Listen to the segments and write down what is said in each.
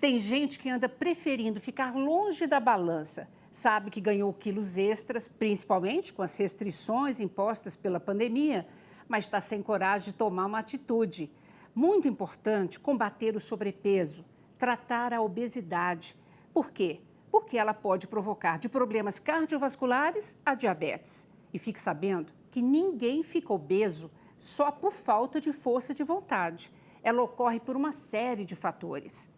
Tem gente que anda preferindo ficar longe da balança. Sabe que ganhou quilos extras, principalmente com as restrições impostas pela pandemia, mas está sem coragem de tomar uma atitude. Muito importante combater o sobrepeso, tratar a obesidade. Por quê? Porque ela pode provocar de problemas cardiovasculares a diabetes. E fique sabendo que ninguém fica obeso só por falta de força de vontade. Ela ocorre por uma série de fatores.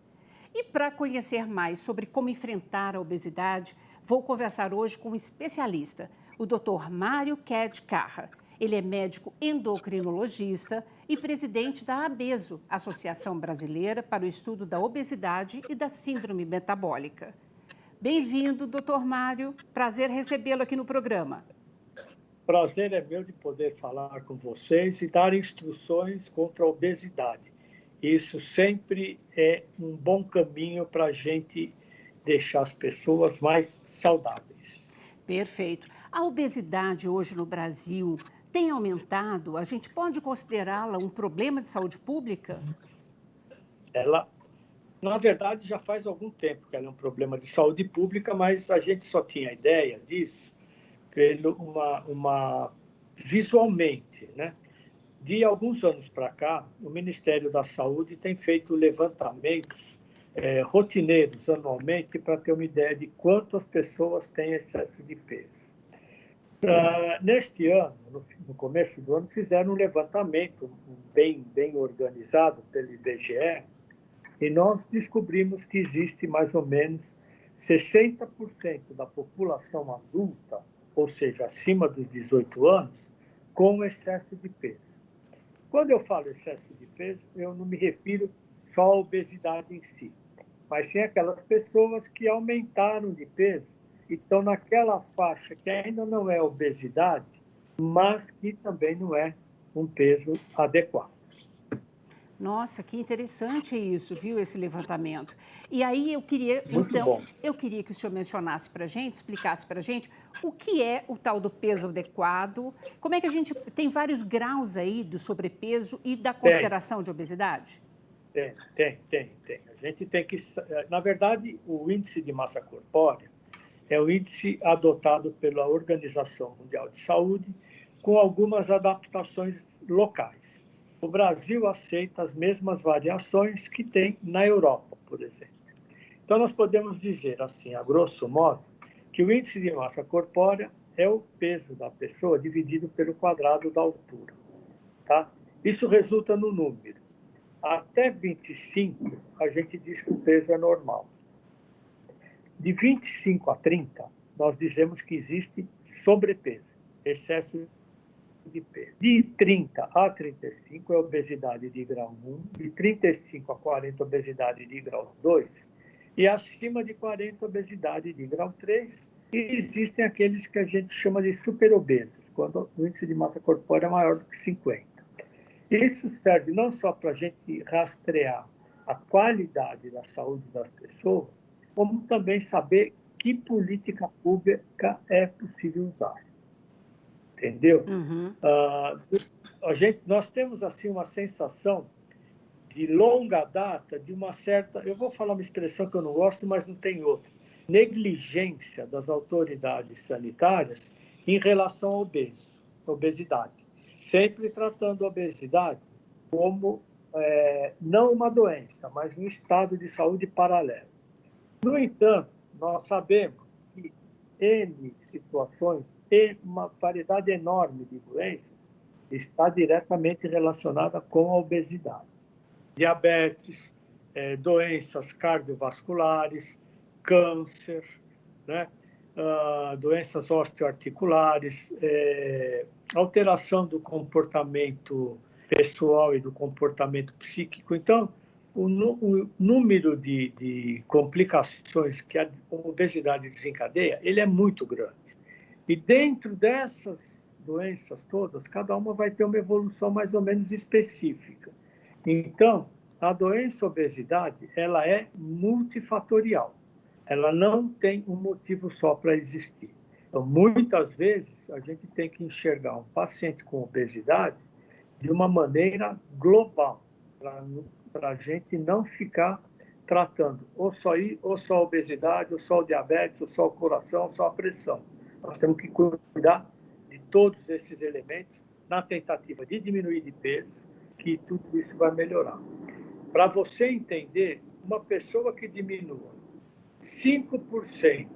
E para conhecer mais sobre como enfrentar a obesidade, vou conversar hoje com um especialista, o Dr. Mário Ked Carra. Ele é médico endocrinologista e presidente da ABESO, Associação Brasileira para o Estudo da Obesidade e da Síndrome Metabólica. Bem-vindo, Dr. Mário. Prazer recebê-lo aqui no programa. Prazer é meu de poder falar com vocês e dar instruções contra a obesidade. Isso sempre é um bom caminho para a gente deixar as pessoas mais saudáveis. Perfeito. A obesidade hoje no Brasil tem aumentado? A gente pode considerá-la um problema de saúde pública? Ela, na verdade, já faz algum tempo que ela é um problema de saúde pública, mas a gente só tinha ideia disso visualmente, né? De alguns anos para cá, o Ministério da Saúde tem feito levantamentos rotineiros anualmente para ter uma ideia de quantas pessoas têm excesso de peso. Neste ano, no começo do ano, fizeram um levantamento bem organizado pelo IBGE e nós descobrimos que existe mais ou menos 60% da população adulta, ou seja, acima dos 18 anos, com excesso de peso. Quando eu falo excesso de peso, eu não me refiro só à obesidade em si, mas sim aquelas pessoas que aumentaram de peso e estão naquela faixa que ainda não é obesidade, mas que também não é um peso adequado. Nossa, que interessante isso, viu, esse levantamento. E aí eu queria, Muito bom. eu queria que o senhor mencionasse para a gente, explicasse para a gente o que é o tal do peso adequado, como é que a gente tem vários graus aí do sobrepeso e da consideração de obesidade? Tem. A gente tem que, na verdade, o índice de massa corpórea é o índice adotado pela Organização Mundial de Saúde com algumas adaptações locais. O Brasil aceita as mesmas variações que tem na Europa, por exemplo. Então, nós podemos dizer, assim, a grosso modo, que o índice de massa corpórea é o peso da pessoa dividido pelo quadrado da altura. Tá? Isso resulta no número. Até 25, a gente diz que o peso é normal. De 25 a 30, nós dizemos que existe sobrepeso, excesso de peso. De 30 a 35 é obesidade de grau 1, de 35 a 40, obesidade de grau 2, e acima de 40, obesidade de grau 3, e existem aqueles que a gente chama de superobesos, quando o índice de massa corpórea é maior do que 50. Isso serve não só para a gente rastrear a qualidade da saúde das pessoas, como também saber que política pública é possível usar. Entendeu? Uhum. Nós temos assim uma sensação de longa data, de uma certa, eu vou falar uma expressão que eu não gosto, mas não tem outra, negligência das autoridades sanitárias em relação ao obesidade. Sempre tratando a obesidade como não uma doença, mas um estado de saúde paralelo. No entanto, nós sabemos que N situações e uma variedade enorme de doenças está diretamente relacionada com a obesidade. Diabetes, doenças cardiovasculares, câncer, né? Doenças osteoarticulares, alteração do comportamento pessoal e do comportamento psíquico. Então, o número de complicações que a obesidade desencadeia, ele é muito grande. E dentro dessas doenças todas, cada uma vai ter uma evolução mais ou menos específica. Então, a doença obesidade, ela é multifatorial. Ela não tem um motivo só para existir. Então, muitas vezes, a gente tem que enxergar um paciente com obesidade de uma maneira global, para a gente não ficar tratando ou só a obesidade, ou só o diabetes, ou só o coração, ou só a pressão. Nós temos que cuidar de todos esses elementos na tentativa de diminuir de peso, que tudo isso vai melhorar. Para você entender, uma pessoa que diminua 5%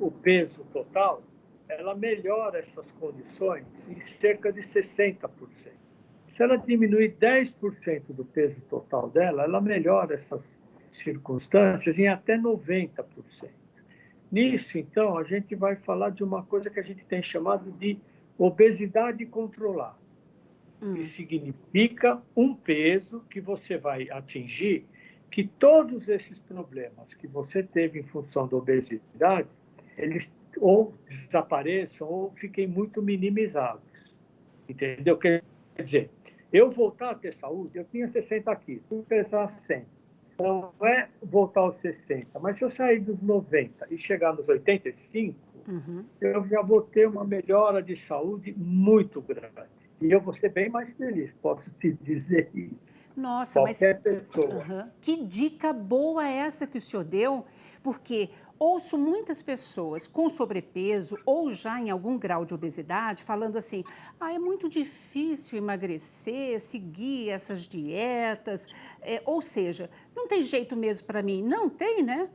o peso total, ela melhora essas condições em cerca de 60%. Se ela diminuir 10% do peso total dela, ela melhora essas circunstâncias em até 90%. Nisso, então, a gente vai falar de uma coisa que a gente tem chamado de obesidade controlada, que significa um peso que você vai atingir, que todos esses problemas que você teve em função da obesidade, eles ou desapareçam ou fiquem muito minimizados. Entendeu? Quer dizer, eu voltar a ter saúde, eu tinha 60 quilos, eu pesar 100. Não é voltar aos 60, mas se eu sair dos 90 e chegar nos 85, eu já vou ter uma melhora de saúde muito grande. E eu vou ser bem mais feliz, posso te dizer isso. Nossa, qualquer pessoa. Que dica boa é essa que o senhor deu, porque ouço muitas pessoas com sobrepeso ou já em algum grau de obesidade falando assim, é muito difícil emagrecer, seguir essas dietas, ou seja, não tem jeito mesmo para mim. Não tem, né?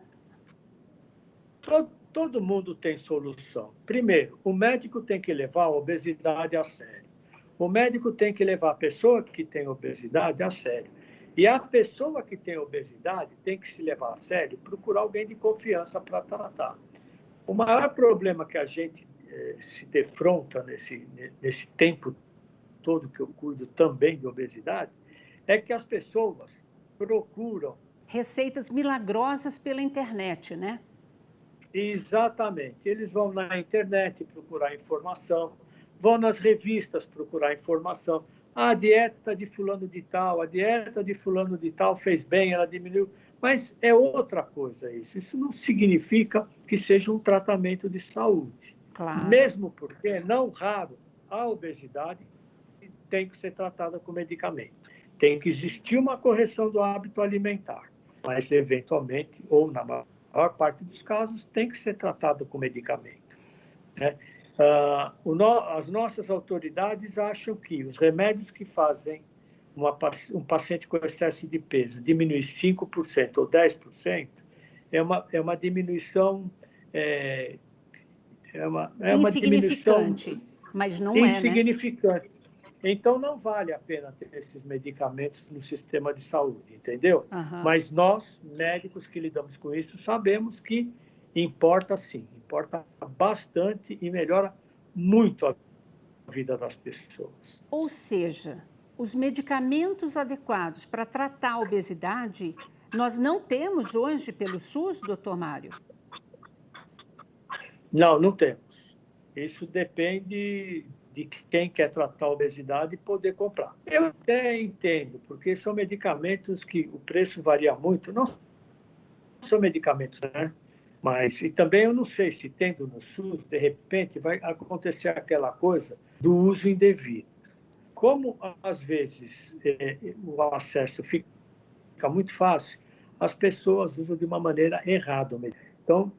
Todo mundo tem solução. Primeiro, o médico tem que levar a obesidade a sério. O médico tem que levar a pessoa que tem obesidade a sério. E a pessoa que tem obesidade tem que se levar a sério, procurar alguém de confiança para tratar. O maior problema que a gente se defronta nesse tempo todo que eu cuido também de obesidade é que as pessoas procuram receitas milagrosas pela internet, né? Exatamente. Eles vão na internet procurar informação, vão nas revistas procurar informação. A dieta de fulano de tal, a dieta de fulano de tal fez bem, ela diminuiu. Mas é outra coisa isso. Isso não significa que seja um tratamento de saúde. Claro. Mesmo porque, não raro, a obesidade tem que ser tratada com medicamento. Tem que existir uma correção do hábito alimentar. Mas, eventualmente, ou na maior parte dos casos, tem que ser tratado com medicamento. Né? As nossas autoridades acham que os remédios que fazem um paciente com excesso de peso diminuir 5% ou 10% é uma diminuição... É uma diminuição mas não é, insignificante. Né? Então, não vale a pena ter esses medicamentos no sistema de saúde, entendeu? Mas nós, médicos que lidamos com isso, sabemos que importa sim, importa bastante e melhora muito a vida das pessoas. Ou seja, os medicamentos adequados para tratar a obesidade, nós não temos hoje pelo SUS, doutor Mário? Não temos. Isso depende de quem quer tratar a obesidade poder comprar. Eu até entendo, porque são medicamentos que o preço varia muito. Não são medicamentos, né? Mas, e também eu não sei se tendo no SUS, de repente, vai acontecer aquela coisa do uso indevido. Como, às vezes, o acesso fica muito fácil, as pessoas usam de uma maneira errada. Então,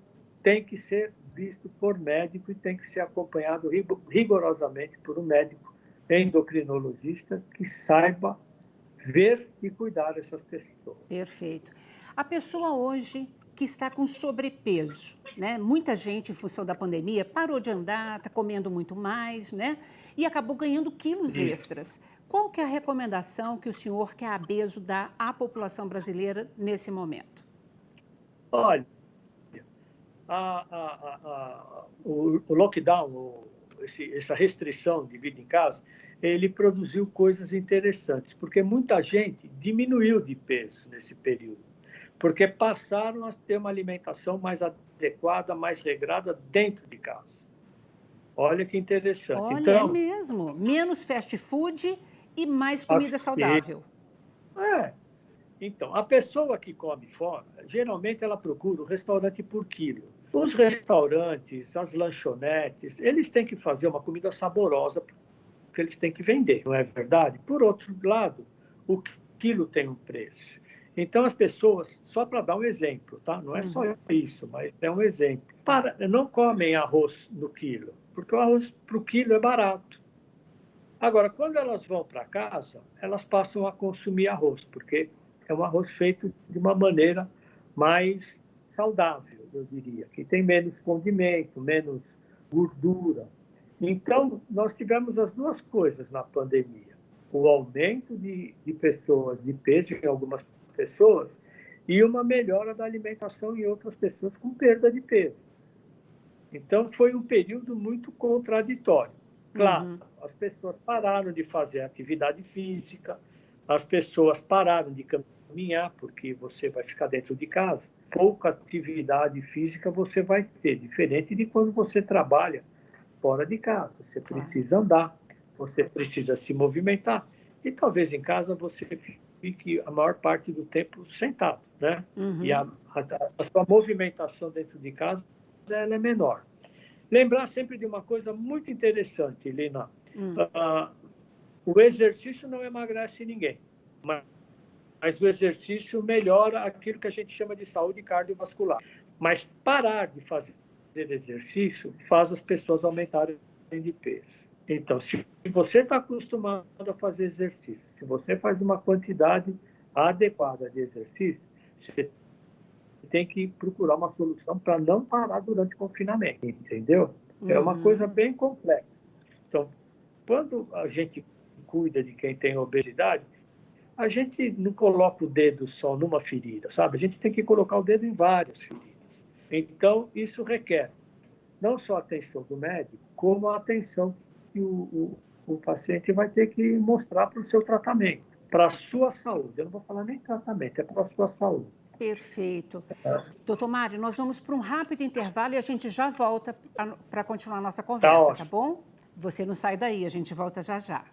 tem que ser visto por médico e tem que ser acompanhado rigorosamente por um médico endocrinologista que saiba ver e cuidar dessas pessoas. Perfeito. A pessoa hoje que está com sobrepeso, né? Muita gente, em função da pandemia, parou de andar, está comendo muito mais, né? E acabou ganhando quilos extras. Qual que é a recomendação que o senhor, que é a Abeso, dá à população brasileira nesse momento? Olha, o lockdown, essa restrição de vida em casa, ele produziu coisas interessantes, porque muita gente diminuiu de peso nesse período, porque passaram a ter uma alimentação mais adequada, mais regrada dentro de casa. Olha que interessante. Olha, então, é mesmo. Menos fast food e mais comida saudável. Então, a pessoa que come fora, geralmente ela procura o restaurante por quilo. Os restaurantes, as lanchonetes, eles têm que fazer uma comida saborosa, porque eles têm que vender, não é verdade? Por outro lado, o quilo tem um preço. Então, as pessoas, só para dar um exemplo, tá? Não é só isso, mas é um exemplo. Não comem arroz no quilo, porque o arroz para o quilo é barato. Agora, quando elas vão para casa, elas passam a consumir arroz, porque é um arroz feito de uma maneira mais saudável, eu diria, que tem menos condimento, menos gordura. Então, nós tivemos as duas coisas na pandemia. O aumento de pessoas, de peso em algumas pessoas, e uma melhora da alimentação em outras pessoas com perda de peso. Então, foi um período muito contraditório. Claro, as pessoas pararam de fazer atividade física, as pessoas pararam de caminhar, porque você vai ficar dentro de casa. Pouca atividade física você vai ter, diferente de quando você trabalha fora de casa. Você precisa andar, você precisa se movimentar. E talvez em casa você fique a maior parte do tempo sentado, né? E a sua movimentação dentro de casa ela é menor. Lembrar sempre de uma coisa muito interessante, Lina. O exercício não emagrece ninguém, mas o exercício melhora aquilo que a gente chama de saúde cardiovascular. Mas parar de fazer exercício faz as pessoas aumentarem de peso. Então, se você está acostumado a fazer exercício, se você faz uma quantidade adequada de exercício, você tem que procurar uma solução para não parar durante o confinamento, entendeu? É uma coisa bem complexa. Então, quando a gente cuida de quem tem obesidade, a gente não coloca o dedo só numa ferida, sabe? A gente tem que colocar o dedo em várias feridas. Então, isso requer não só a atenção do médico, como a atenção que o paciente vai ter que mostrar para o seu tratamento, para a sua saúde. Eu não vou falar nem tratamento, é para a sua saúde. Perfeito. Doutor Mário, nós vamos para um rápido intervalo e a gente já volta para continuar a nossa conversa, tá bom? Você não sai daí, a gente volta já já.